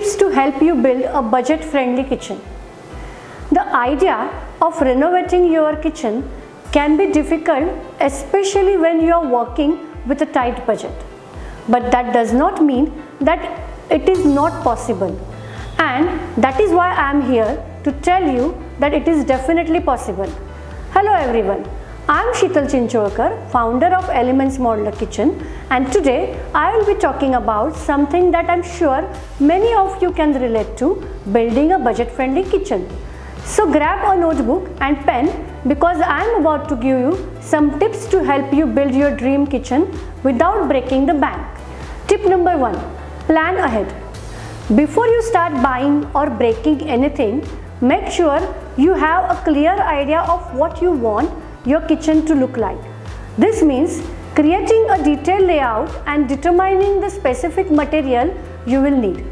tips to help you build a budget-friendly kitchen. The idea of renovating your kitchen can be difficult, especially when you are working with a tight budget. But that does not mean that it is not possible. And that is why I am here to tell you that it is definitely possible. Hello everyone. I am Sheetal Chincholkar, founder of Elements Modular Kitchen, and today I will be talking about something that I am sure many of you can relate to, building a budget-friendly kitchen. So grab a notebook and pen because I am about to give you some tips to help you build your dream kitchen without breaking the bank. Tip number 1. Plan ahead. Before you start buying or breaking anything, make sure you have a clear idea of what you want your kitchen to look like. This means creating a detailed layout and determining the specific material you will need.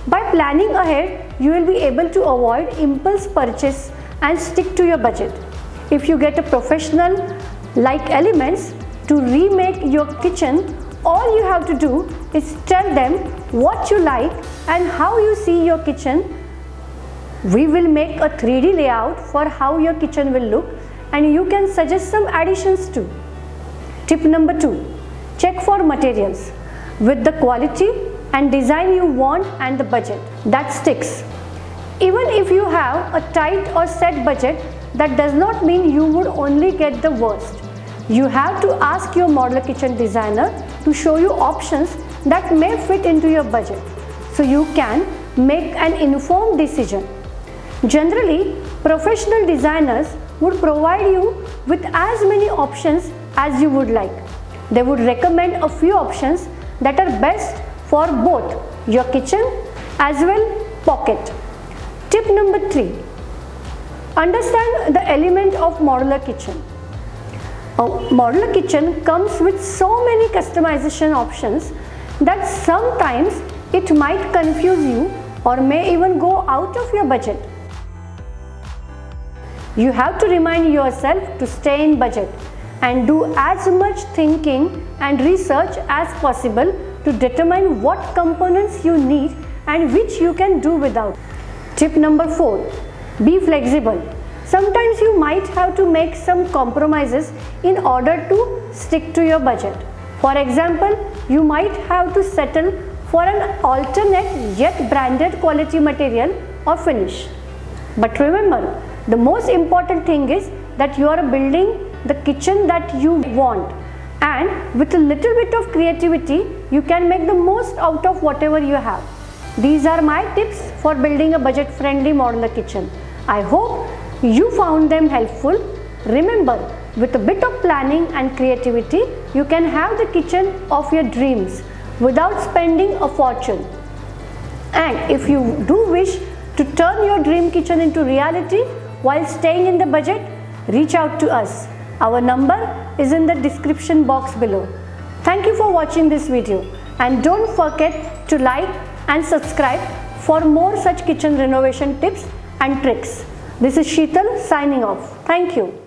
By planning ahead, you will be able to avoid impulse purchase and stick to your budget. If you get a professional like Elements to remake your kitchen, all you have to do is tell them what you like and how you see your kitchen. We will make a 3D layout for how your kitchen will look, and you can suggest some additions too. Tip number 2. Check for materials. With the quality and design you want and the budget that sticks. Even if you have a tight or set budget, that does not mean you would only get the worst. You have to ask your modular kitchen designer to show you options that may fit into your budget, so you can make an informed decision. Generally, professional designers would provide you with as many options as you would like. They would recommend a few options that are best for both your kitchen as well pocket. Tip number 3. Understand the element of modular kitchen. A modular kitchen comes with so many customization options that sometimes it might confuse you or may even go out of your budget. You have to remind yourself to stay in budget and do as much thinking and research as possible to determine what components you need and which you can do without. Tip number 4. Be flexible. Sometimes you might have to make some compromises in order to stick to your budget. For example, you might have to settle for an alternate yet branded quality material or finish. But remember, the most important thing is that you are building the kitchen that you want, and with a little bit of creativity, you can make the most out of whatever you have. These are my tips for building a budget-friendly modular kitchen. I hope you found them helpful. Remember, with a bit of planning and creativity, you can have the kitchen of your dreams without spending a fortune. And if you do wish to turn your dream kitchen into reality while staying in the budget, reach out to us. Our number is in the description box below. Thank you for watching this video, and don't forget to like and subscribe for more such kitchen renovation tips and tricks. This is Sheetal signing off. Thank you.